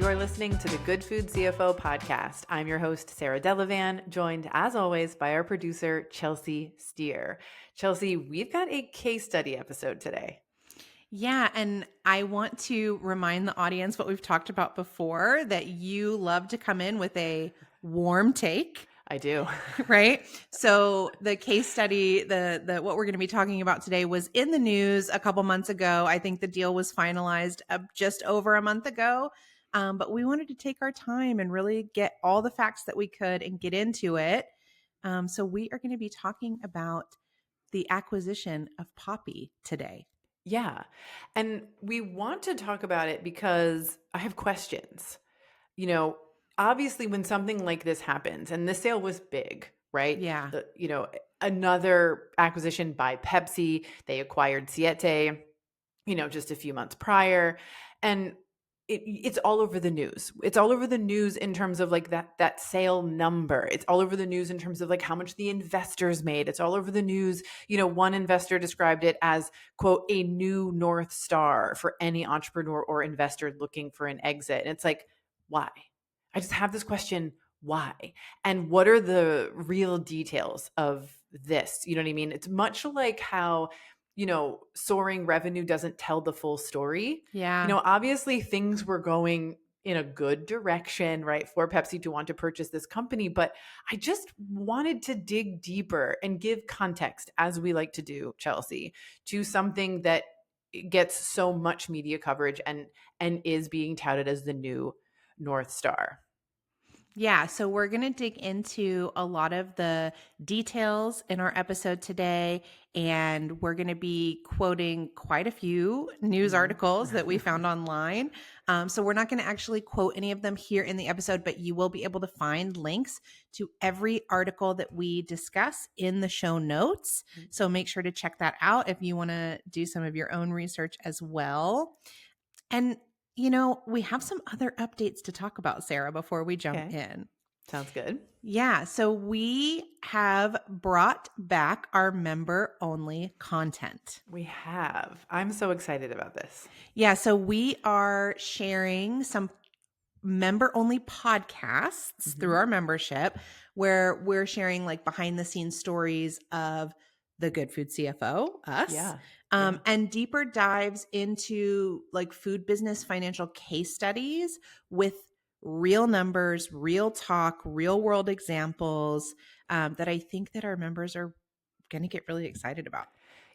You are listening to the Good Food CFO podcast. I'm your host, Sarah Delavan, joined as always by our producer, Chelsea Steer. Chelsea, we've got a case study episode today. Yeah, and I want to remind the audience what we've talked about before, that you love to come in with a warm take. I do. Right? So the case study, the what we're going to be talking about today was in the news a couple months ago. I think the deal was finalized just over a month ago. But we wanted to take our time and really get all the facts that we could and get into it. So we are going to be talking about the acquisition of Poppi today. Yeah. And we want to talk about it because I have questions. You know, obviously when something like this happens, and the sale was big, right? Yeah. Another acquisition by Pepsi, they acquired Siete, just a few months prior. And it's all over the news. It's all over the news in terms of like that sale number. It's all over the news in terms of like how much the investors made. It's all over the news. One investor described it as, quote, a new North Star for any entrepreneur or investor looking for an exit. And it's like, why? I just have this question, why? And what are the real details of this? You know what I mean? It's much like how soaring revenue doesn't tell the full story. Yeah. Obviously things were going in a good direction, right, for Pepsi to want to purchase this company. But I just wanted to dig deeper and give context, as we like to do, Chelsea, to something that gets so much media coverage and is being touted as the new North Star. Yeah, so we're going to dig into a lot of the details in our episode today, and we're going to be quoting quite a few news articles that we found online. So we're not going to actually quote any of them here in the episode, but you will be able to find links to every article that we discuss in the show notes. So make sure to check that out if you want to do some of your own research as well. And we have some other updates to talk about, Sarah, before we jump in. Sounds good. Yeah. So we have brought back our member-only content. We have. I'm so excited about this. Yeah. So we are sharing some member-only podcasts through our membership where we're sharing like behind-the-scenes stories of the Good Food CFO, us. Yeah. And deeper dives into like food business financial case studies with real numbers, real talk, real world examples that I think that our members are going to get really excited about.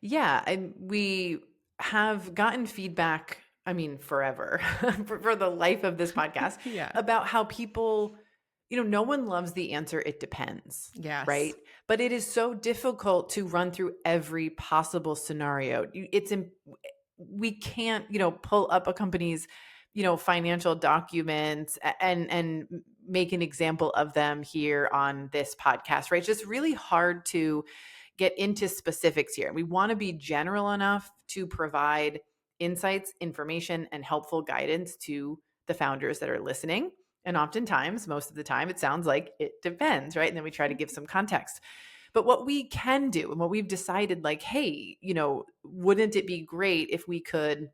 Yeah. And we have gotten feedback, forever, for the life of this podcast, about how people, no one loves the answer, it depends. Yes. Right. But it is so difficult to run through every possible scenario. We can't, pull up a company's, financial documents and make an example of them here on this podcast, right? It's just really hard to get into specifics here. We want to be general enough to provide insights, information, and helpful guidance to the founders that are listening. And oftentimes, most of the time, it sounds like it depends, right? And then we try to give some context. But what we can do and what we've decided, like, hey, wouldn't it be great if we could,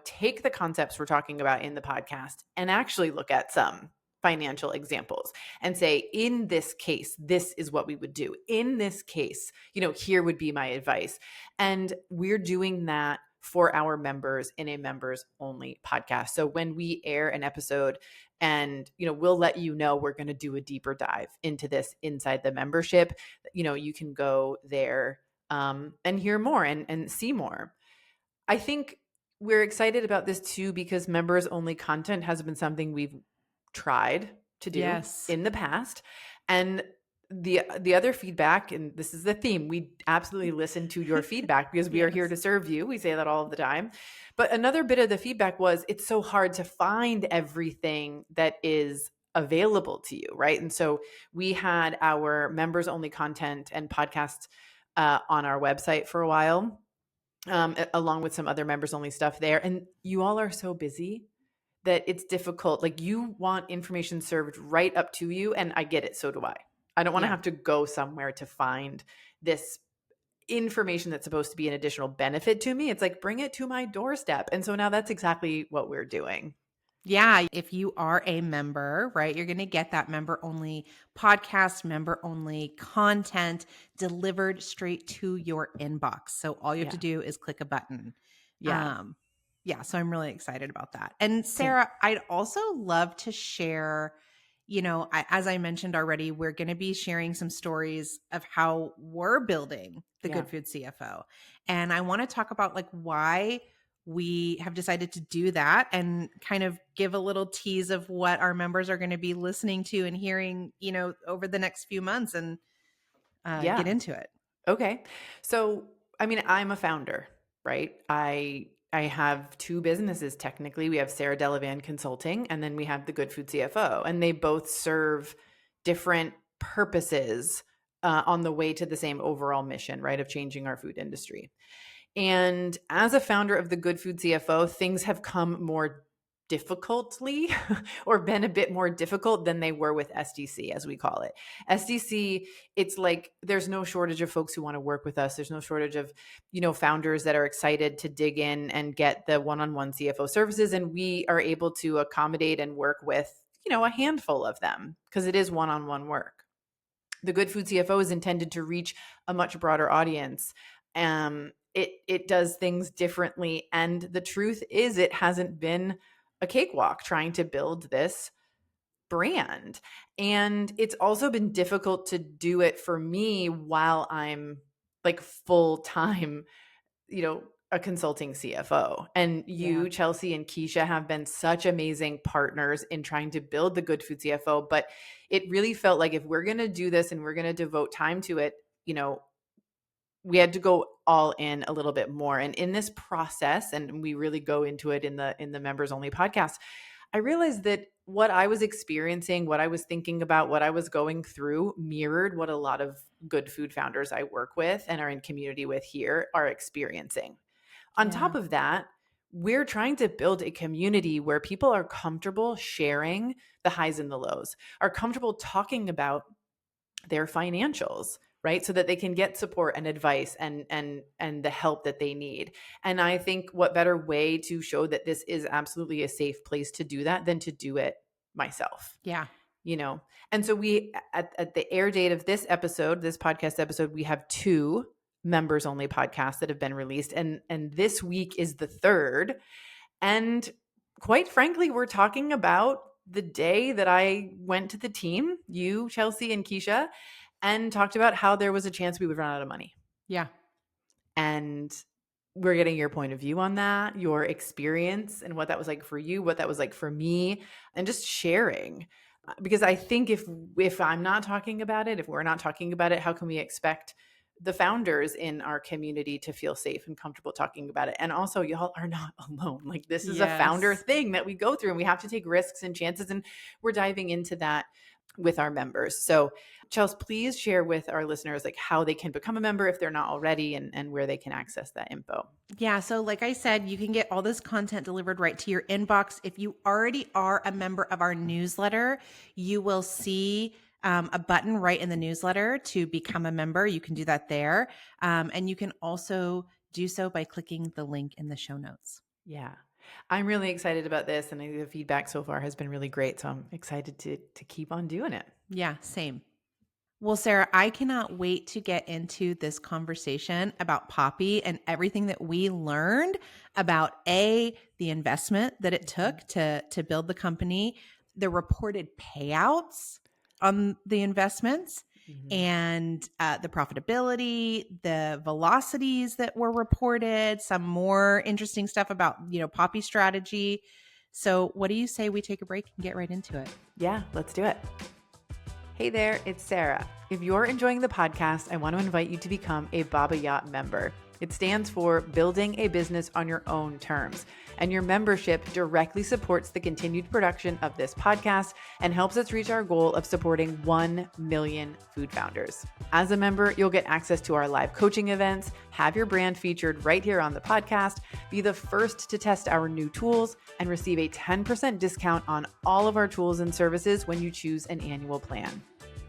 take the concepts we're talking about in the podcast and actually look at some financial examples and say, in this case, this is what we would do. In this case, here would be my advice. And we're doing that for our members in a members only podcast. So when we air an episode and, we'll let you know we're going to do a deeper dive into this inside the membership, you can go there and hear more and see more. I think we're excited about this too, because members only content has been something we've tried to do in the past. And the other feedback, and this is the theme, we absolutely listen to your feedback because we are here to serve you. We say that all of the time. But another bit of the feedback was it's so hard to find everything that is available to you, right? And so we had our members only content and podcasts on our website for a while, along with some other members only stuff there. And you all are so busy that it's difficult. Like, you want information served right up to you. And I get it. So do I. I don't want to have to go somewhere to find this information that's supposed to be an additional benefit to me. It's like, bring it to my doorstep. And so now that's exactly what we're doing. Yeah, if you are a member, right, you're going to get that member only podcast, member only content delivered straight to your inbox. So all you have to Yeah. do is click a button. Yeah. Um, yeah, so I'm really excited about that. And Same. Sarah, I'd also love to share, as I mentioned already, we're going to be sharing some stories of how we're building the Yeah. Good Food CFO. And I want to talk about like why we have decided to do that and kind of give a little tease of what our members are going to be listening to and hearing, over the next few months and get Yeah. into it. Okay. So, I mean, I'm a founder, right? I have two businesses technically. We have Sarah Delavan Consulting, and then we have the Good Food CFO, and they both serve different purposes on the way to the same overall mission, right, of changing our food industry. And as a founder of the Good Food CFO, things have come more difficultly or been a bit more difficult than they were with SDC, as we call it. SDC, it's like there's no shortage of folks who want to work with us. There's no shortage of, founders that are excited to dig in and get the one-on-one CFO services. And we are able to accommodate and work with, a handful of them because it is one-on-one work. The Good Food CFO is intended to reach a much broader audience. It does things differently, and the truth is, it hasn't been a cakewalk trying to build this brand, and it's also been difficult to do it for me while I'm like full time, a consulting CFO. And Yeah. you, Chelsea, and Keisha have been such amazing partners in trying to build the Good Food CFO. But it really felt like if we're going to do this and we're going to devote time to it, we had to go all in a little bit more. And in this process, and we really go into it in the members only podcast, I realized that what I was experiencing, what I was thinking about, what I was going through mirrored what a lot of good food founders I work with and are in community with here are experiencing. On top Yeah. of that, we're trying to build a community where people are comfortable sharing the highs and the lows, are comfortable talking about their financials, right? So that they can get support and advice and the help that they need. And I think what better way to show that this is absolutely a safe place to do that than to do it myself, Yeah. you know? And so we at the air date of this episode, this podcast episode, we have two members only podcasts that have been released, and this week is the third. And quite frankly, we're talking about the day that I went to the team, you, Chelsea, and Keisha, and talked about how there was a chance we would run out of money. Yeah. And we're getting your point of view on that, your experience and what that was like for you, what that was like for me, and just sharing. Because I think if I'm not talking about it, if we're not talking about it, how can we expect the founders in our community to feel safe and comfortable talking about it? And also, y'all are not alone. Like, this is a founder Yes. thing that we go through, and we have to take risks and chances, and we're diving into that with our members. So, Chelsea, please share with our listeners like how they can become a member if they're not already, and where they can access that info. Yeah. So, like I said, you can get all this content delivered right to your inbox. If you already are a member of our newsletter, you will see a button right in the newsletter to become a member. You can do that there. And you can also do so by clicking the link in the show notes. Yeah. I'm really excited about this, and I think the feedback so far has been really great. So I'm excited to keep on doing it. Yeah, same. Well, Sarah, I cannot wait to get into this conversation about Poppi and everything that we learned about the investment that it took to build the company, the reported payouts on the investments, Mm-hmm. and the profitability, the velocities that were reported, some more interesting stuff about Poppi strategy. So, what do you say we take a break and get right into it? Yeah, let's do it. Hey there, it's Sarah. If you're enjoying the podcast, I want to invite you to become a Baba Yacht member. It stands for Building a Business on Your Own Terms, and your membership directly supports the continued production of this podcast and helps us reach our goal of supporting 1 million food founders. As a member, you'll get access to our live coaching events, have your brand featured right here on the podcast, be the first to test our new tools, and receive a 10% discount on all of our tools and services when you choose an annual plan.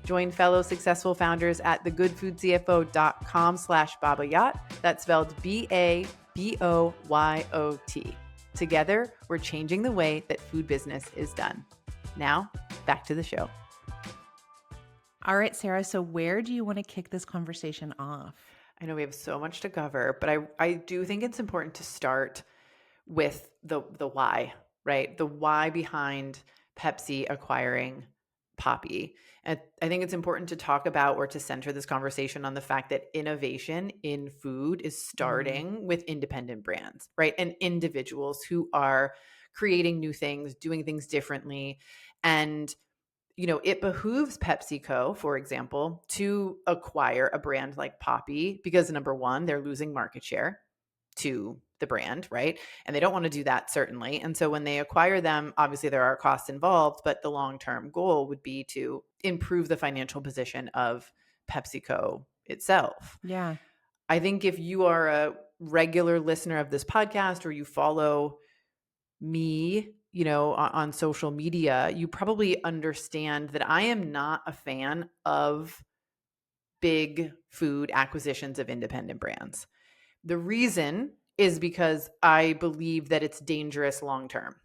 Join fellow successful founders at thegoodfoodcfo.com/Baba Yacht. That's spelled BABOYOT. Together, we're changing the way that food business is done. Now, back to the show. All right, Sarah. So where do you want to kick this conversation off? I know we have so much to cover, but I do think it's important to start with the why, right? The why behind Pepsi acquiring Poppi. And I think it's important to talk about or to center this conversation on the fact that innovation in food is starting with independent brands, right? And individuals who are creating new things, doing things differently. And it behooves PepsiCo, for example, to acquire a brand like Poppi because number one, they're losing market share to the brand, right? And they don't want to do that, certainly. And so when they acquire them, obviously there are costs involved, but the long-term goal would be to improve the financial position of PepsiCo itself. Yeah. I think if you are a regular listener of this podcast or you follow me, on social media, you probably understand that I am not a fan of big food acquisitions of independent brands. The reason is because I believe that it's dangerous long term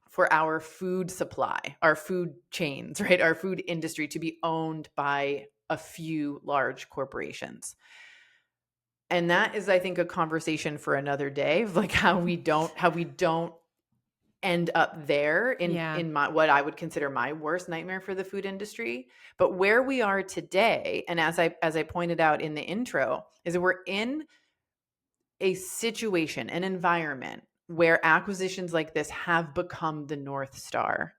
for our food supply, our food chains, right? Our food industry to be owned by a few large corporations. And that is, I think, a conversation for another day of like how we don't end up there in my what I would consider my worst nightmare for the food industry. But where we are today, and as I pointed out in the intro, is that we're in a situation, an environment where acquisitions like this have become the North Star.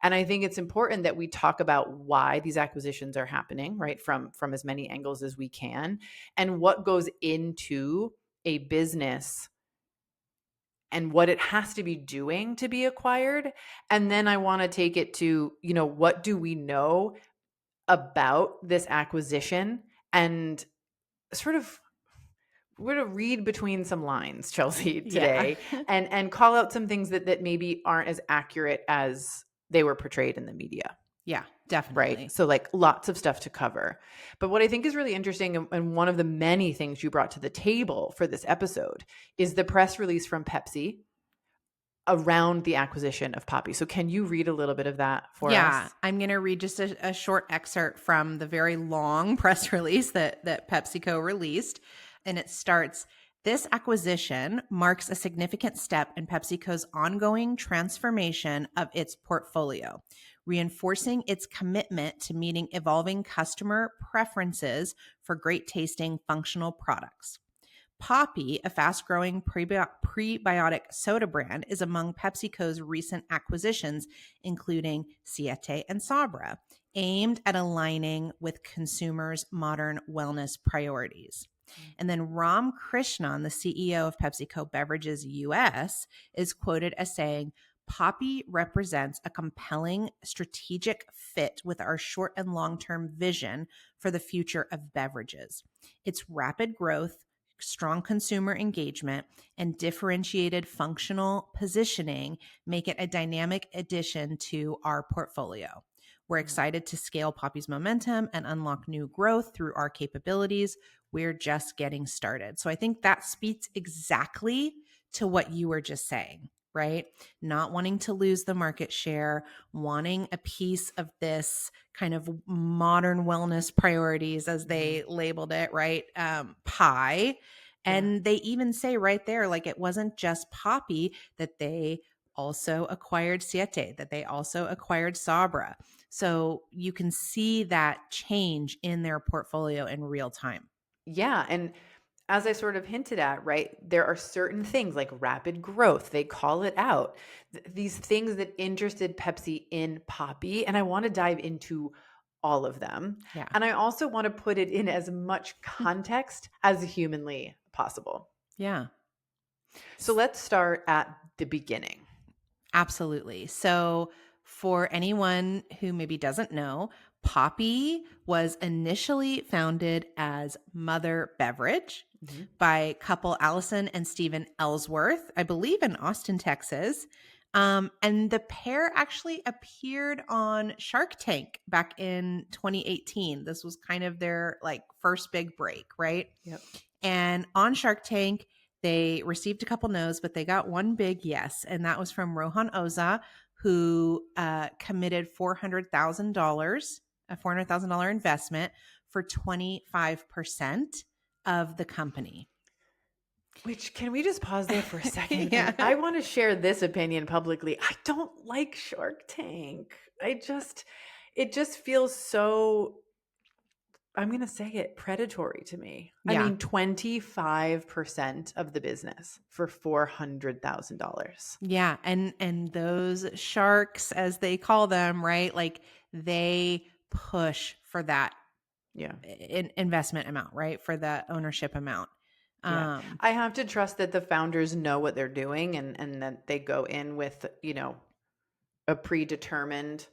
And I think it's important that we talk about why these acquisitions are happening, right? From as many angles as we can, and what goes into a business and what it has to be doing to be acquired. And then I want to take it to, what do we know about this acquisition and sort of we're going to read between some lines, Chelsea, Yeah. today, and call out some things that maybe aren't as accurate as they were portrayed in the media. Yeah, Right. definitely. So like lots of stuff to cover. But what I think is really interesting, and one of the many things you brought to the table for this episode, is the press release from Pepsi around the acquisition of Poppi. So can you read a little bit of that for Yeah, us? I'm going to read just a short excerpt from the very long press release that PepsiCo released. And it starts, "This acquisition marks a significant step in PepsiCo's ongoing transformation of its portfolio, reinforcing its commitment to meeting evolving customer preferences for great tasting functional products. Poppi, a fast-growing prebiotic soda brand, is among PepsiCo's recent acquisitions, including Siete and Sabra, aimed at aligning with consumers' modern wellness priorities." And then Ram Krishnan, the CEO of PepsiCo Beverages US, is quoted as saying, "Poppi represents a compelling strategic fit with our short and long-term vision for the future of beverages. Its rapid growth, strong consumer engagement, and differentiated functional positioning make it a dynamic addition to our portfolio. We're excited to scale Poppi's momentum and unlock new growth through our capabilities. We're just getting started." So I think that speaks exactly to what you were just saying, right? Not wanting to lose the market share, wanting a piece of this kind of modern wellness priorities, as they labeled it, right? Pie. And they even say right there, like, it wasn't just Poppi, that they also acquired Siete, that they also acquired Sabra. So you can see that change in their portfolio in real time. Yeah. And as I sort of hinted at, right, there are certain things like rapid growth. They call it out. These things that interested Pepsi in Poppi. And I want to dive into all of them. Yeah. And I also want to put it in as much context as humanly possible. Yeah. So let's start at the beginning. Absolutely. So, for anyone who maybe doesn't know, Poppi was initially founded as Mother Beverage Mhm. by couple Allison and Stephen Ellsworth, I believe in Austin, Texas. And the pair actually appeared on Shark Tank back in 2018. This was kind of their like first big break, right? Yep. And on Shark Tank, They received a couple no's, but they got one big yes. And that was from Rohan Oza, who committed $400,000, a $400,000 investment for 25% of the company. Which, can we just pause there for a second? Yeah. And I want to share this opinion publicly. I don't like Shark Tank. It just feels so, I'm going to say it, predatory to me. I Yeah. mean, 25% of the business for $400,000. Yeah, and those sharks, as they call them, right? Like they push for that Yeah. investment amount, right? For the ownership amount. Yeah. I have to trust that the founders know what they're doing, and that they go in with, a predetermined,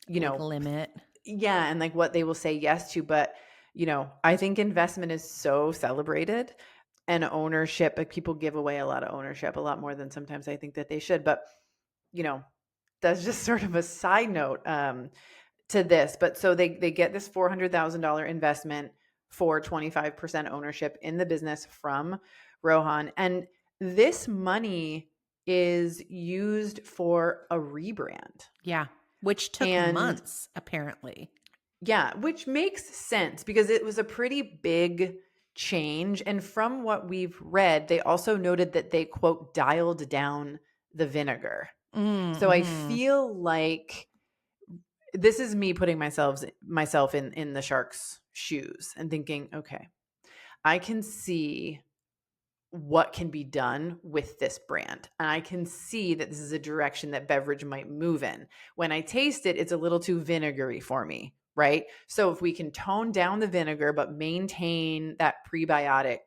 Like limit. yeah, and like what they will say yes to. But, I think investment is so celebrated, and ownership, like people give away a lot of ownership, a lot more than sometimes I think that they should. But, you know, that's just sort of a side note to this. But so they get this $400,000 investment for 25% ownership in the business from Rohan. And this money is used for a rebrand. Yeah, which took And months apparently. yeah, which makes sense because it was a pretty big change. And from what we've read, they also noted that they, quote, dialed down the vinegar. So I Mm-hmm. feel like this is me putting myself in the shark's shoes and thinking, okay, I can see what can be done with this brand. And I can see that this is a direction that Beverage might move in. When I taste it, it's a little too vinegary for me, right? So if we can tone down the vinegar but maintain that prebiotic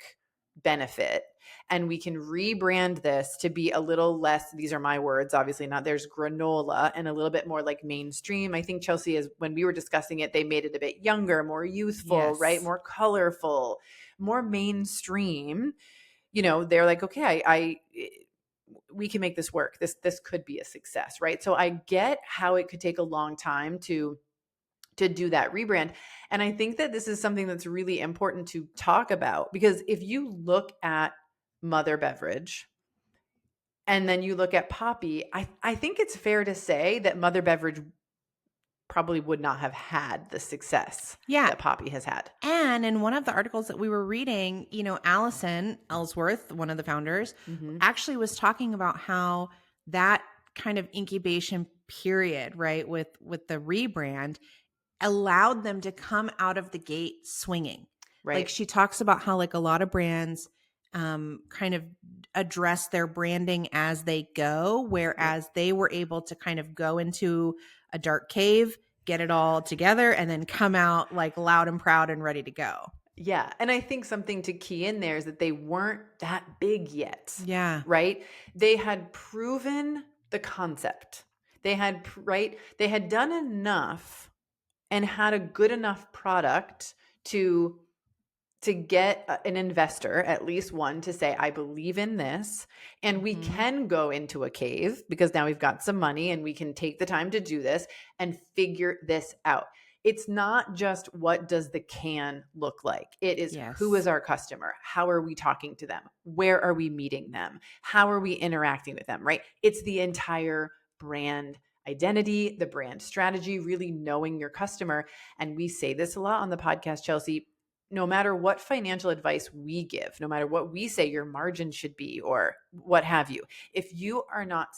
benefit, and we can rebrand this to be a little less, these are my words, obviously not theirs, granola, and a little bit more like mainstream. I think Chelsea, is, when we were discussing it, they made it a bit younger, more youthful, right? Yes. More colorful, more mainstream. They're like, okay, we can make this work. This could be a success, right? So I get how it could take a long time to do that rebrand. And I think that this is something that's really important to talk about, because if you look at Mother Beverage and then you look at Poppi, I think it's fair to say that Mother Beverage probably would not have had the success Yeah. that Poppi has had. And in one of the articles that we were reading, Allison Ellsworth, one of the founders, Mm-hmm. actually was talking about how that kind of incubation period, right, with the rebrand allowed them to come out of the gate swinging. Like Right. she talks about how like a lot of brands kind of address their branding as they go, Yep. whereas they were able to kind of go into a dark cave, get it all together, and then come out like loud and proud and ready to go. Yeah. And I think something to key in there is that they weren't that big yet, Yeah. right? They had proven the concept. They had, right? They had done enough and had a good enough product to get an investor, at least one, to say, I believe in this, and we can go into a cave because now we've got some money and we can take the time to do this and figure this out. It's not just what does the can look like. It is, who is Yes. our customer? How are we talking to them? Where are we meeting them? How are we interacting with them, right? It's the entire brand identity, the brand strategy, really knowing your customer. And we say this a lot on the podcast, Chelsea. No matter what financial advice we give, no matter what we say your margin should be or what have you, if you are not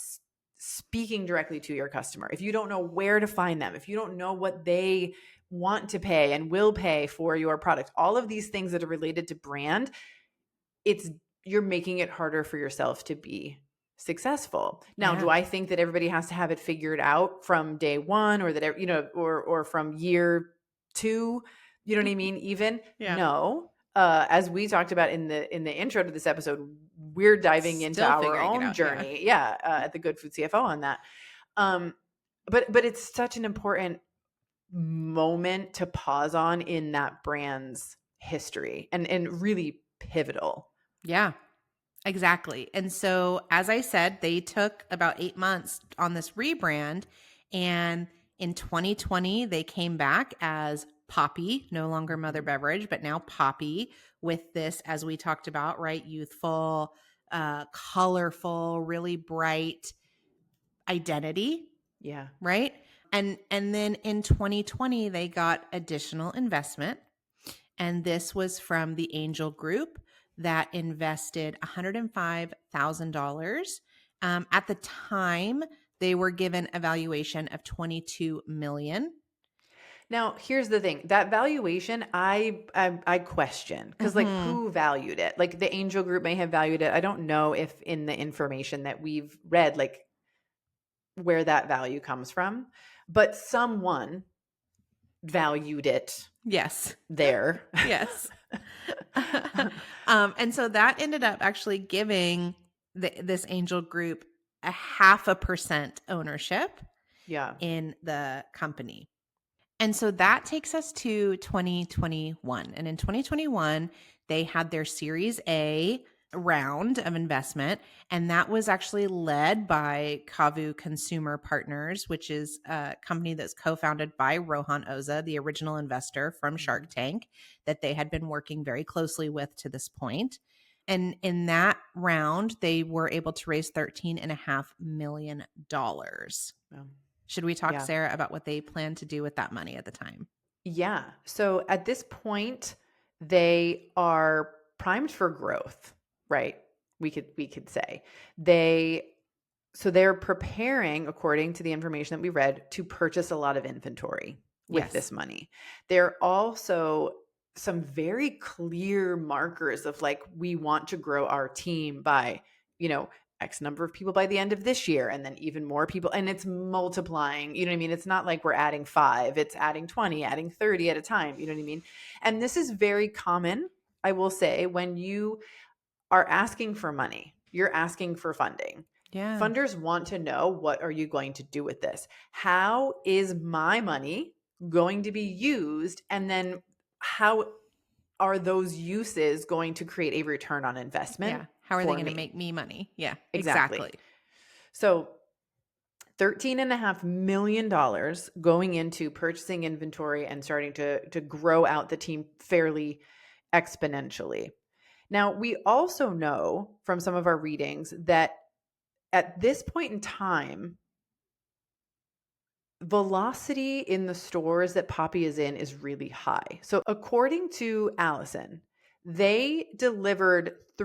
speaking directly to your customer, if you don't know where to find them, if you don't know what they want to pay and will pay for your product, all of these things that are related to brand, you're making it harder for yourself to be successful. Now, Yeah. do I think that everybody has to have it figured out from day one, or that, or from year two? You know what I mean? Even Yeah. no. As we talked about in the intro to this episode, we're diving into Still our figuring it own out. Yeah. journey. Yeah, at the Good Food CFO on that. But it's such an important moment to pause on in that brand's history, and really pivotal. Yeah. Exactly. And so, as I said, they took about 8 months on this rebrand. And in 2020, they came back as Poppi, no longer Mother Mhm. Beverage, but now Poppi, with this, as we talked about, right? Youthful, colorful, really bright identity, Yeah. right? And then in 2020 they got additional investment, and this was from the Angel Group that invested $105,000. At the time, they were given a valuation of $22 million. Now, here's the thing. That valuation, I question, because like Mm-hmm. who valued it? Like the Angel Group may have valued it. I don't know if in the information that we've read, like where that value comes from, but someone valued it Yes. there. Yes. And so that ended up actually giving this Angel Group a 0.5% ownership Yeah. in the company. And so that takes us to 2021. And in 2021, they had their Series A round of investment. And that was actually led by Kavu Consumer Partners, which is a company that's co founded by Rohan Oza, the original investor from Shark Mhm. Tank, that they had been working very closely with to this point. And in that round, they were able to raise $13.5 million. Yeah. Should we talk, Yeah. Sarah, about what they planned to do with that money at the time? Yeah. So at this point, they are primed for growth, right? We could say. They're preparing, according to the information that we read, to purchase a lot of inventory with Yes. this money. There are also some very clear markers of like, we want to grow our team by, X number of people by the end of this year, and then even more people. And it's multiplying. You know what I mean? It's not like we're adding 5, it's adding 20, adding 30 at a time. You know what I mean? And this is very common, I will say, when you are asking for money, you're asking for funding. Yeah. Funders want to know, what are you going to do with this? How is my money going to be used? And then how are those uses going to create a return on investment Yeah. How are they for going to me? make me money? Yeah, Exactly. exactly. So $13.5 million going into purchasing inventory and starting to grow out the team fairly exponentially. Now, we also know from some of our readings that at this point in time, velocity in the stores that Poppi is in is really high. So, according to Allison, they delivered a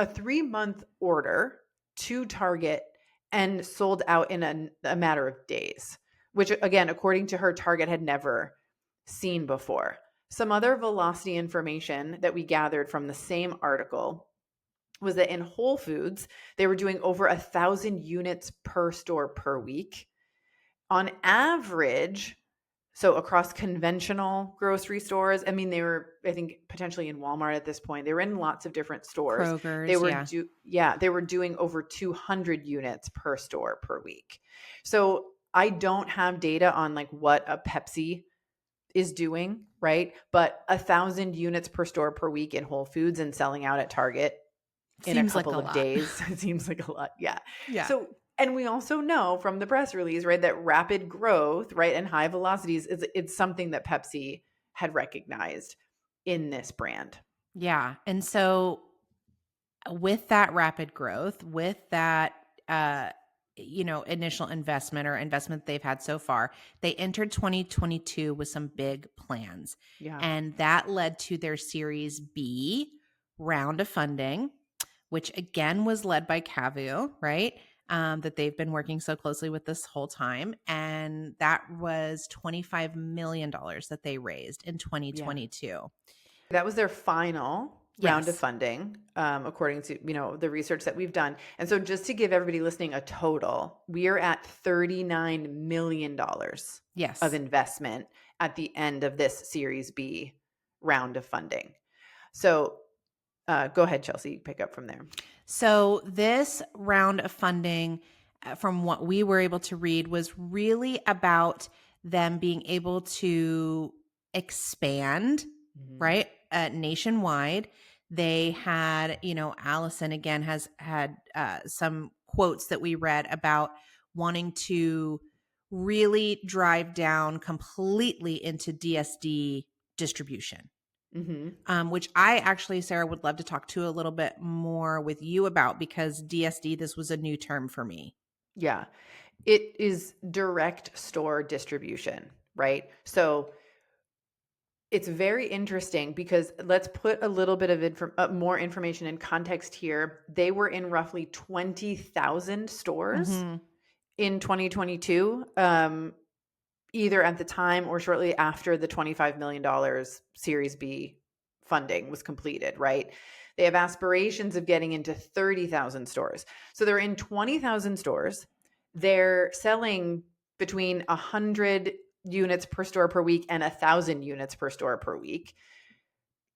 3-month order to Target and sold out in a matter of days, which again, according to her, Target had never seen before. Some other velocity information that we gathered from the same article was that in Whole Foods, they were doing over 1,000 units per store per week. On average, so across conventional grocery stores, I mean, they were, I think, potentially in Walmart at this point. They were in lots of different stores. Kroger's, yeah. They were doing over 200 units per store per week. So I don't have data on like what a Pepsi is doing, right? But 1,000 units per store per week in Whole Foods and selling out at Target in a Seems like couple a of lot. days. It seems like a lot. Yeah. Yeah. So, and we also know from the press release, right, that rapid growth, right, and high velocities it's something that Pepsi had recognized in this brand. Yeah. And so with that rapid growth, with that initial investment or investment they've had so far, they entered 2022 with some big plans. Yeah. And that led to their Series B round of funding, which again was led by Cavu, right? That they've been working so closely with this whole time. And that was $25 million that they raised in Yeah. 2022. That was their final round of Yes. funding, according to the research that we've done. And so, just to give everybody listening a total, we are at $39 million of Yes. investment at the end of this Series B round of funding. So, go ahead, Chelsea. Pick up from there. So, this round of funding, from what we were able to read, was really about them being able to expand, Mhm. right? Nationwide. They had, Allison again has had some quotes that we read about wanting to really drive down completely into DSD distribution. Mhm. Which I actually, Sarah, would love to talk to a little bit more with you about, because DSD, this was a new term for me. Yeah. It is direct store distribution, right? So it's very interesting because let's put a little bit of more information and context here. They were in roughly 20,000 stores Mm-hmm. in 2022, either at the time or shortly after the $25 million Series B funding was completed, right? They have aspirations of getting into 30,000 stores. So they're in 20,000 stores. They're selling between 100 units per store per week and 1,000 units per store per week.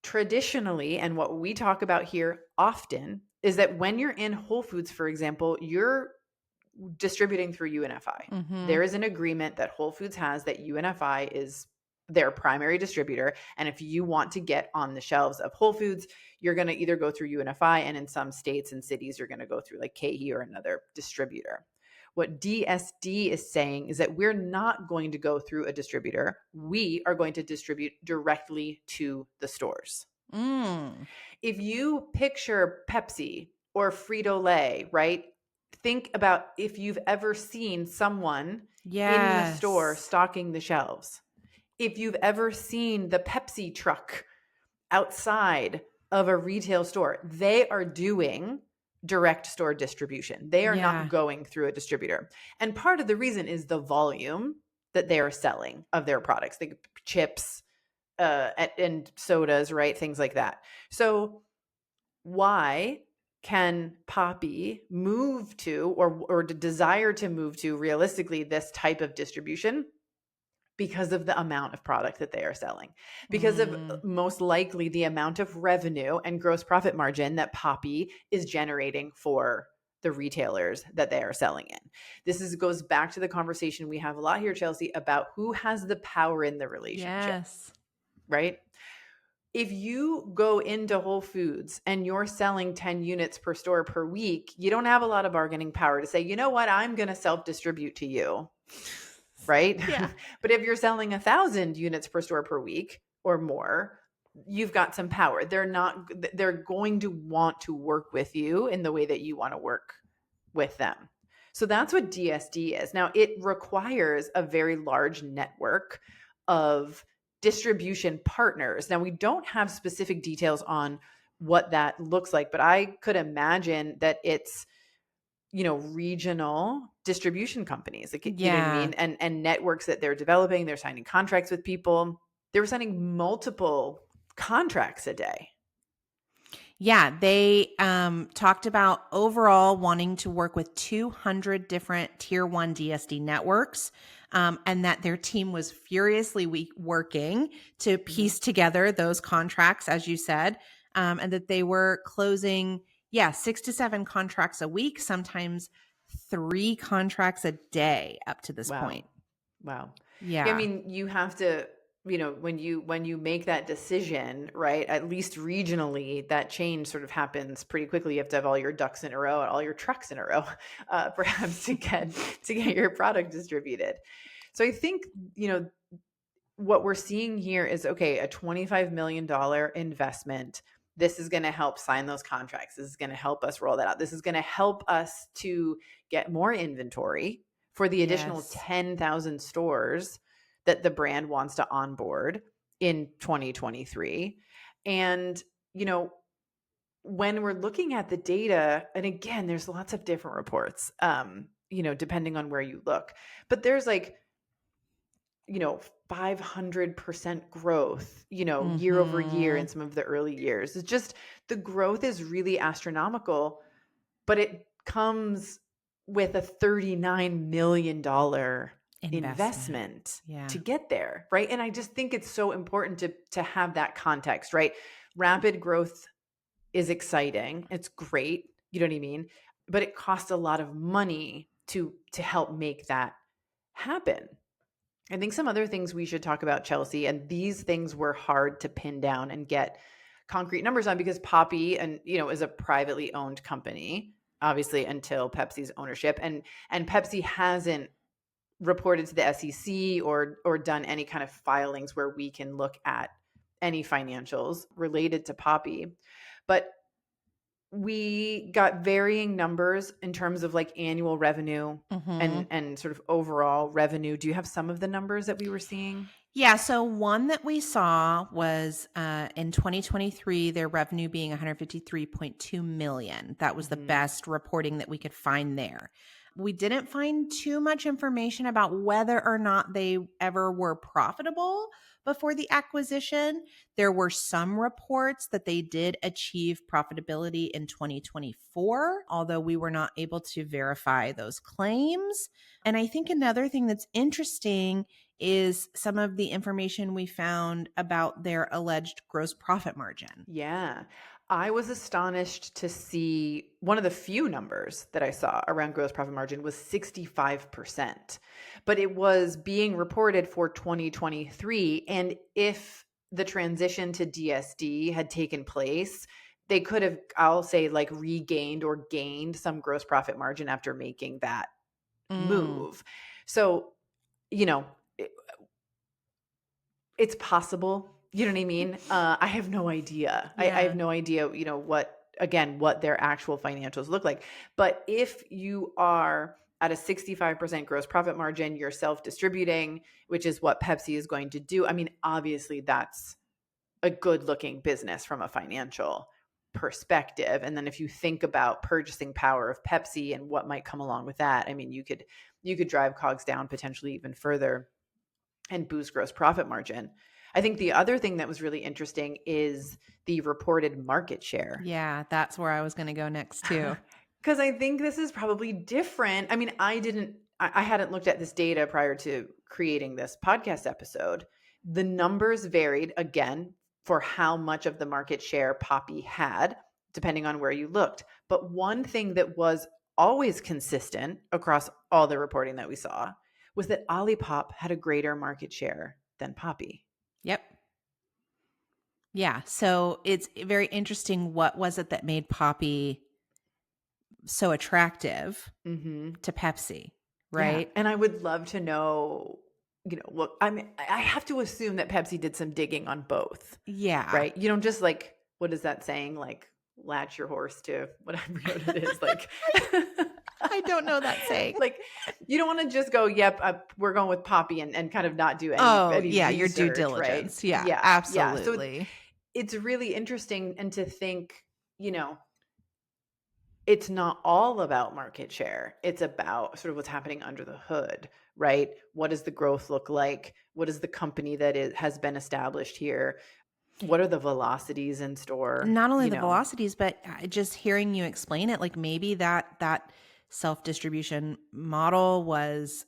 Traditionally, and what we talk about here often, is that when you're in Whole Foods, for example, you're distributing through UNFI. Mm-hmm. There is an agreement that Whole Foods has that UNFI is their primary distributor. And if you want to get on the shelves of Whole Foods, you're going to either go through UNFI, and in some states and cities, you're going to go through like KeHE or another distributor. What DSD is saying is that we're not going to go through a distributor. We are going to distribute directly to the stores. Mm. If you picture Pepsi or Frito-Lay, right? Think about if you've ever seen someone in the store Yes. stocking the shelves. If you've ever seen the Pepsi truck outside of a retail store, they are doing direct store distribution. They are not Yeah. going through a distributor. And part of the reason is the volume that they are selling of their products, like chips, and sodas, right? Things like that. So why can Poppi move to or desire to move to realistically this type of distribution? Because of the amount of product that they are selling, because of Mm. most likely the amount of revenue and gross profit margin that Poppi is generating for the retailers that they are selling in. Goes back to the conversation we have a lot here, Chelsea, about who has the power in the relationship, Yes. right? If you go into Whole Foods and you're selling 10 units per store per week, you don't have a lot of bargaining power to say, you know what, I'm going to self distribute to you, right? Yeah. But if you're selling 1,000 units per store per week or more, you've got some power. They're going to want to work with you in the way that you want to work with them. So that's what DSD is. Now, it requires a very large network of distribution partners. Now, we don't have specific details on what that looks like, but I could imagine that it's, regional distribution companies, like, you know what I Yeah. mean? And networks that they're developing, they're signing contracts with people. They were signing multiple contracts a day. Yeah, they talked about overall wanting to work with 200 different tier one DSD networks, and that their team was furiously working to Mhm. piece together those contracts, as you said, and that they were closing, 6 to 7 contracts a week, sometimes 3 contracts a day up to this Wow. point. Wow. Yeah, I Yeah. mean, you have to, when you make that decision, right? At least regionally, that change sort of happens pretty quickly. You have to have all your ducks in a row and all your trucks in a row, perhaps to get your product distributed. So I think, what we're seeing here is, okay, a $25 million investment. This is going to help sign those contracts. This is going to help us roll that out. This is going to help us to get more inventory for the additional Yes. 10,000 stores that the brand wants to onboard in 2023. And, when we're looking at the data, and again, there's lots of different reports, depending on where you look, but there's like, 500% growth, year over year Mm-hmm. in some of the early years. It's just the growth is really astronomical, but it comes with a $39 million Investment. investment Yeah. to get there, right? And I just think it's so important to have that context, right? Rapid growth is exciting. It's great, you know what I mean? But it costs a lot of money to help make that happen. I think some other things we should talk about, Chelsea, and these things were hard to pin down and get concrete numbers on because Poppi is a privately owned company, obviously until Pepsi's ownership, and Pepsi hasn't reported to the SEC or done any kind of filings where we can look at any financials related to Poppi. But we got varying numbers in terms of like annual revenue Mm-hmm. and sort of overall revenue. Do you have some of the numbers that we were seeing? Yeah, so one that we saw was in 2023, their revenue being 153.2 million. That was the Mm-hmm. best reporting that we could find there. We didn't find too much information about whether or not they ever were profitable before the acquisition. There were some reports that they did achieve profitability in 2024, although we were not able to verify those claims. And I think another thing that's interesting is some of the information we found about their alleged gross profit margin. Yeah. I was astonished to see one of the few numbers that I saw around gross profit margin was 65%, but it was being reported for 2023. And if the transition to DSD had taken place, they could have, I'll say, like regained or gained some gross profit margin after making that Mm, move. So, you know, it's possible. You know what I mean? I have no idea. I have yeah. no idea, what their actual financials look like. But if you are at a 65% gross profit margin, you're self-distributing, which is what Pepsi is going to do. I mean, obviously that's a good looking business from a financial perspective. And then if you think about purchasing power of Pepsi and what might come along with that, I mean, you could drive COGS down potentially even further and boost gross profit margin. I think the other thing that was really interesting is the reported market share. Yeah, that's where I was going to go next too. Because I think this is probably different. I mean, I hadn't looked at this data prior to creating this podcast episode. The numbers varied again for how much of the market share Poppi had, depending on where you looked. But one thing that was always consistent across all the reporting that we saw was that Olipop had a greater market share than Poppi. Yep. Yeah, so it's very interesting. What was it that made Poppy so attractive Mm-hmm. to Pepsi, Yeah. right? And I would love to know, what I mean, I have to assume that Pepsi did some digging on both, Yeah. right? You don't just like, what is that saying? Like, latch your horse to whatever it is. Like, I don't know that saying. like, you don't want to just go, yep, we're going with Poppy and kind of not do Oh, any yeah, your due research, right? diligence. Yeah, Yeah. Yeah. So absolutely. it's really interesting. And to think, it's not all about market share. It's about sort of what's happening under the hood, right? What does the growth look like? What is the company that has been established here? What are the velocities in store? Not only the velocities, but just hearing you explain it, like maybe that self-distribution model was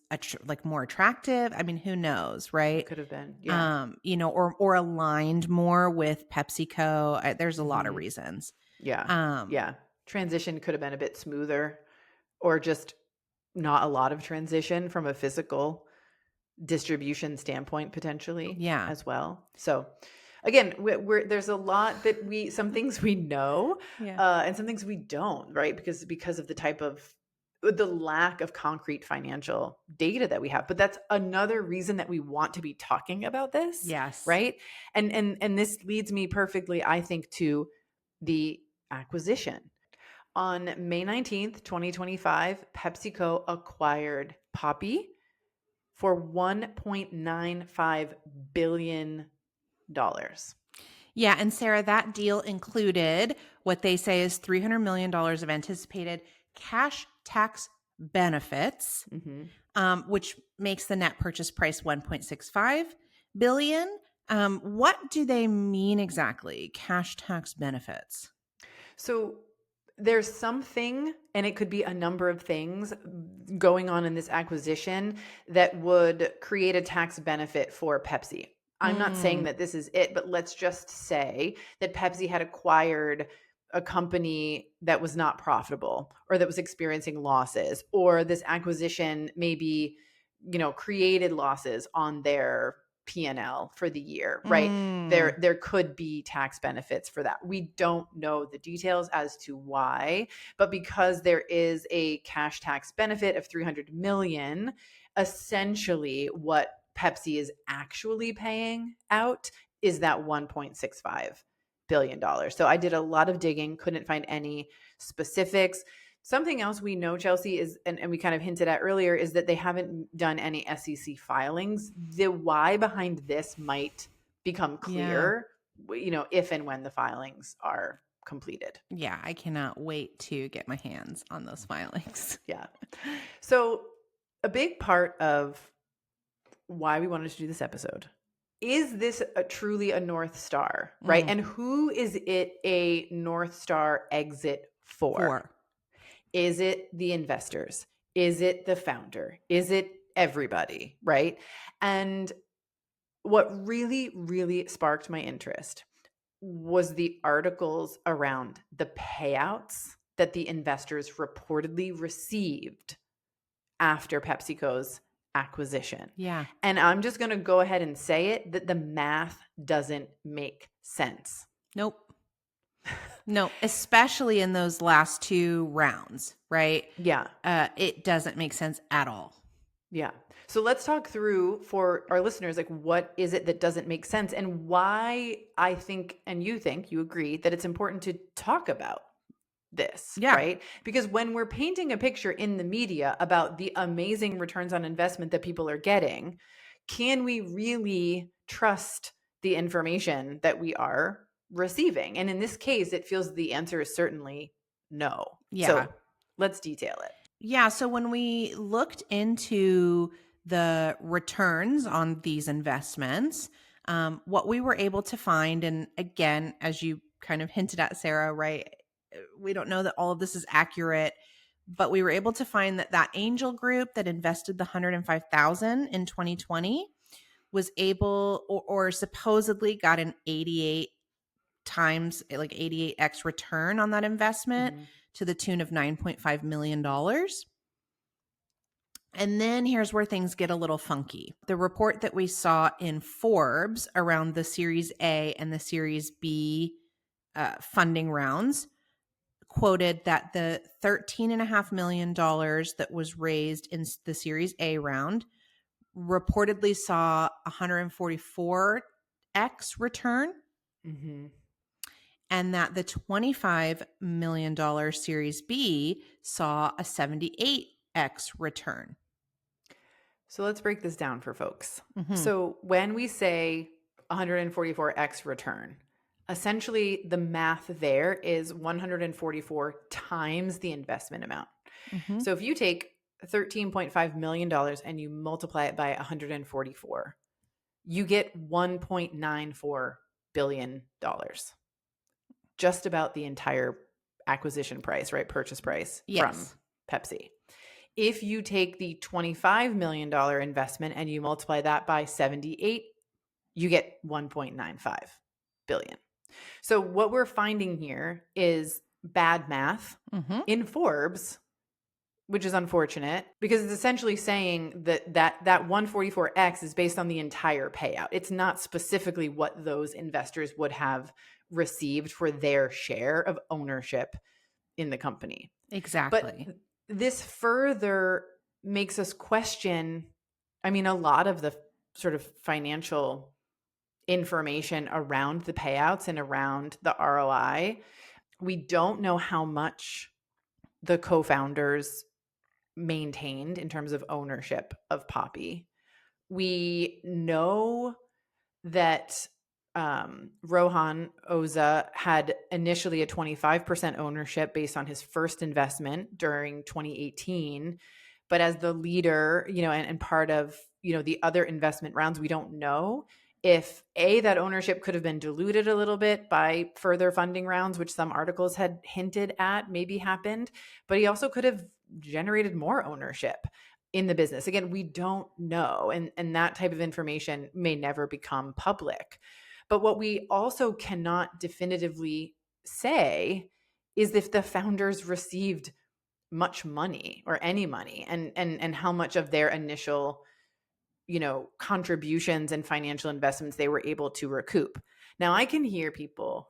like more attractive. I mean, who knows, It right? could have been. Yeah. Or aligned more with PepsiCo. There's a lot of Hmm. reasons. Yeah. Um, Yeah. Transition could have been a bit smoother or just not a lot of transition from a physical distribution standpoint potentially yeah. as well. So again, there's a lot that some things we know, Yeah. and some things we don't, right? Because of the lack of concrete financial data that we have. But that's another reason that we want to be talking about this, Yes. right? And this leads me perfectly, I think, to the acquisition. On May 19th, 2025, PepsiCo acquired Poppi for $1.95 billion. Yeah, and Sarah, that deal included what they say is $300 million of anticipated cash tax benefits, Mm-hmm. which makes the net purchase price 1.65 billion. What do they mean exactly? Cash tax benefits. So there's something, and it could be a number of things going on in this acquisition that would create a tax benefit for Pepsi. I'm not saying Mm, that this is it, but let's just say that Pepsi had acquired a company that was not profitable or that was experiencing losses, or this acquisition maybe, created losses on their P&L for the year, right? mm, There could be tax benefits for that. We don't know the details as to why, but because there is a cash tax benefit of 300 million, Essentially, what Pepsi is actually paying out is that $1.65 billion. So I did a lot of digging, couldn't find any specifics. Something else we know, Chelsea, is, and we kind of hinted at earlier, is that they haven't done any SEC filings. The why behind this might become Yeah. clear, if and when the filings are completed. Yeah, I cannot wait to get my hands on those filings. Yeah. So a big part of why we wanted to do this episode is this truly a North Star, right? Mm. And who is it a North Star exit for? 4. Is it the investors? Is it the founder? Is it everybody, right? And what really, really sparked my interest was the articles around the payouts that the investors reportedly received after PepsiCo's acquisition. Yeah. And I'm just going to go ahead and say it, that the math doesn't make sense. Nope. No, especially in those last 2 rounds, right? Yeah. It doesn't make sense at all. Yeah. So let's talk through for our listeners, like, what is it that doesn't make sense and why I think, and you agree that it's important to talk about this, Yeah. right? Because when we're painting a picture in the media about the amazing returns on investment that people are getting, can we really trust the information that we are receiving? And in this case, it feels the answer is certainly no. Yeah. So let's detail it. Yeah. So when we looked into the returns on these investments, what we were able to find, and again, as you kind of hinted at, Sarah, right? We don't know that all of this is accurate, but we were able to find that angel group that invested the 105,000 in 2020 was able, or supposedly got an 88 times, like 88x return on that investment to the tune of $9.5 million. And then here's where things get a little funky. The report that we saw in Forbes around the Series A and the Series B funding rounds quoted that the $13.5 million that was raised in the Series A round reportedly saw 144x return, and that the $25 million Series B saw a 78x return. So let's break this down for folks. So when we say 144x return, essentially the math there is 144 times the investment amount. So if you take $13.5 million and you multiply it by 144, you get $1.94 billion. Just about the entire acquisition price, right? Purchase price from Pepsi. If you take the $25 million investment and you multiply that by 78, you get 1.95 billion. So what we're finding here is bad math in Forbes, which is unfortunate because it's essentially saying that 144x is based on the entire payout. It's not specifically what those investors would have received for their share of ownership in the company. Exactly. But this further makes us question, a lot of the sort of financial information around the payouts and around the ROI. We don't know how much the co-founders maintained in terms of ownership of Poppi. We know that Rohan Oza had initially a 25% ownership based on his first investment during 2018. But as the leader, and part of, the other investment rounds, we don't know if that ownership could have been diluted a little bit by further funding rounds, which some articles had hinted at maybe happened, but he also could have generated more ownership in the business. Again, we don't know. And that type of information may never become public. But what we also cannot definitively say is if the founders received much money or any money and how much of their initial, contributions and financial investments they were able to recoup. Now, I can hear people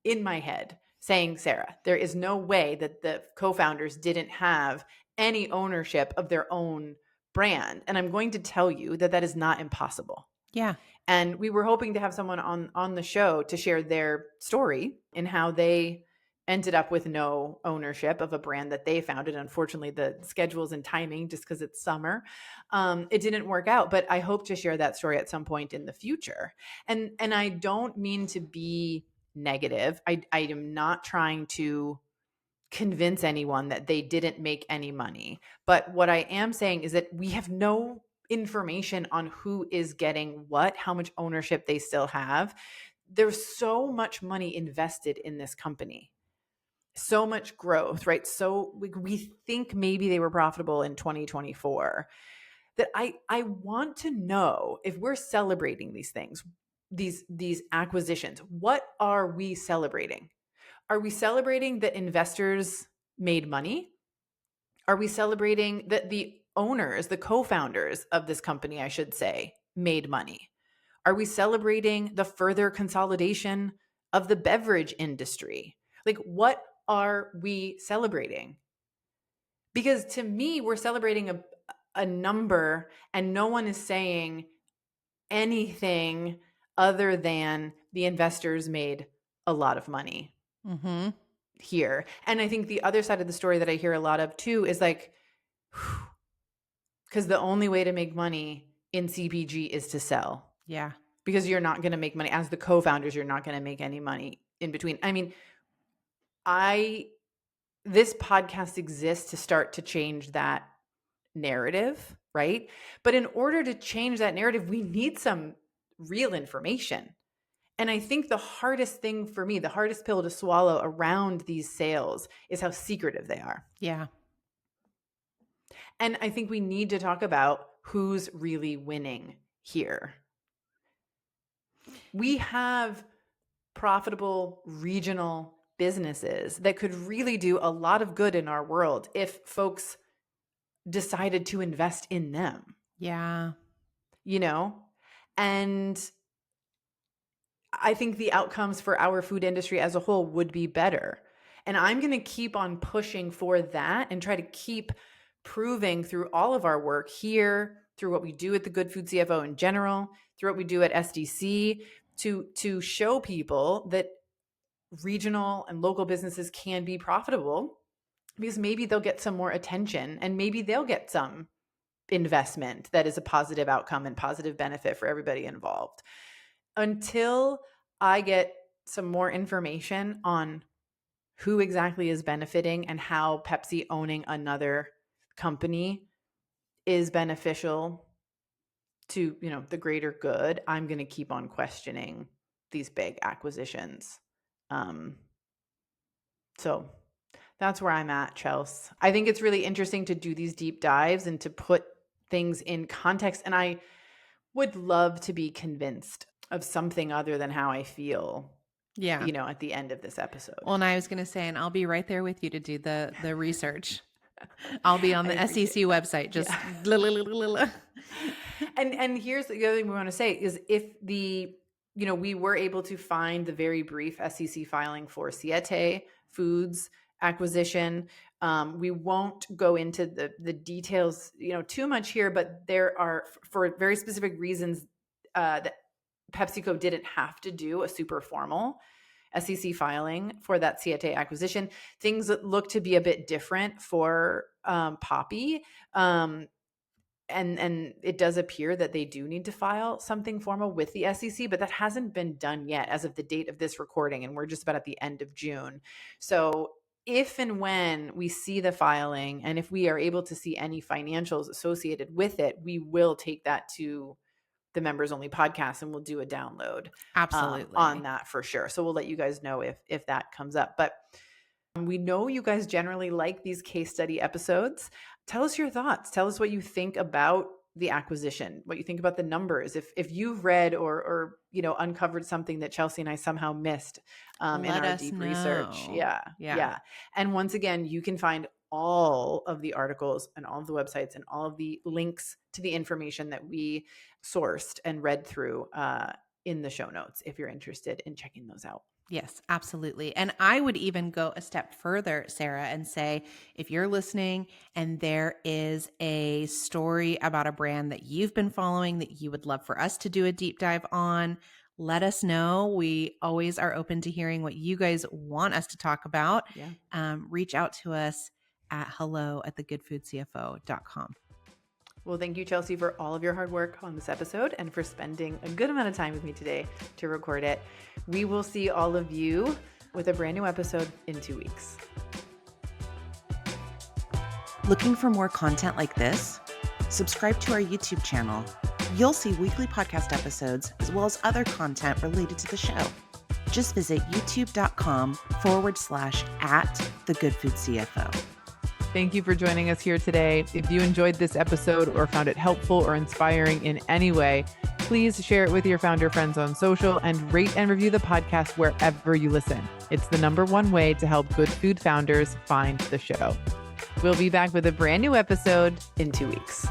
in my head saying, Sarah, there is no way that the co-founders didn't have any ownership of their own brand. And I'm going to tell you that that is not impossible. Yeah. And we were hoping to have someone on the show to share their story and how they ended up with no ownership of a brand that they founded. Unfortunately, the schedules and timing, just because it's summer, it didn't work out. But I hope to share that story at some point in the future. And I don't mean to be negative. I am not trying to convince anyone that they didn't make any money. But what I am saying is that we have no information on who is getting what, how much ownership they still have. There's so much money invested in this company, so much growth, right? So we think maybe they were profitable in 2024. That I want to know, if we're celebrating these things, these acquisitions, what are we celebrating? Are we celebrating that investors made money? Are we celebrating that the owners, the co-founders of this company, I should say, made money? Are we celebrating the further consolidation of the beverage industry? Like, what are we celebrating? Because to me, we're celebrating a number, and no one is saying anything other than the investors made a lot of money Mm-hmm. here. And I think the other side of the story that I hear a lot of too is like, because the only way to make money in CPG is to sell, Yeah. because you're not going to make money as the co-founders. You're not going to make any money in between. I mean, this podcast exists to start to change that narrative, right? But in order to change that narrative, we need some real information. And I think the hardest thing for me, the hardest pill to swallow around these sales, is how secretive they are. Yeah. And I think we need to talk about who's really winning here. We have profitable regional businesses that could really do a lot of good in our world if folks decided to invest in them, Yeah. you know? And I think the outcomes for our food industry as a whole would be better. And I'm going to keep on pushing for that and try to keep proving through all of our work here, through what we do at the Good Food CFO in general, through what we do at SDC, to show people that regional and local businesses can be profitable, because maybe they'll get some more attention and maybe they'll get some investment that is a positive outcome and positive benefit for everybody involved. Until I get some more information on who exactly is benefiting and how Pepsi owning another company is beneficial to, the greater good, I'm going to keep on questioning these big acquisitions. So that's where I'm at, Chelsea. I think it's really interesting to do these deep dives and to put things in context. And I would love to be convinced of something other than how I feel, Yeah. at the end of this episode. Well, and I was going to say, and I'll be right there with you to do the research. I'll be on the SEC website. Just yeah. And here's the other thing we want to say is, if we were able to find the very brief SEC filing for Siete Foods acquisition. We won't go into the details, too much here, but there are, for very specific reasons, that PepsiCo didn't have to do a super formal SEC filing for that Siete acquisition. Things that look to be a bit different for Poppi. And it does appear that they do need to file something formal with the SEC, but that hasn't been done yet as of the date of this recording, and we're just about at the end of June. So if and when we see the filing, and if we are able to see any financials associated with it, we will take that to the members only podcast and we'll do a download absolutely on that for sure. So we'll let you guys know if that comes up. But we know you guys generally like these case study episodes. Tell us your thoughts. Tell us what you think about the acquisition, what you think about the numbers. If you've read or uncovered something that Chelsea and I somehow missed in our deep research. Yeah. And once again, you can find all of the articles and all of the websites and all of the links to the information that we sourced and read through in the show notes if you're interested in checking those out. Yes, absolutely. And I would even go a step further, Sarah, and say if you're listening and there is a story about a brand that you've been following that you would love for us to do a deep dive on, let us know. We always are open to hearing what you guys want us to talk about. Yeah. Reach out to us at hello@thegoodfoodcfo.com. Well, thank you, Chelsea, for all of your hard work on this episode and for spending a good amount of time with me today to record it. We will see all of you with a brand new episode in 2 weeks. Looking for more content like this? Subscribe to our YouTube channel. You'll see weekly podcast episodes as well as other content related to the show. Just visit youtube.com/@thegoodfoodcfo. Thank you for joining us here today. If you enjoyed this episode or found it helpful or inspiring in any way, please share it with your founder friends on social and rate and review the podcast wherever you listen. It's the #1 way to help good food founders find the show. We'll be back with a brand new episode in 2 weeks.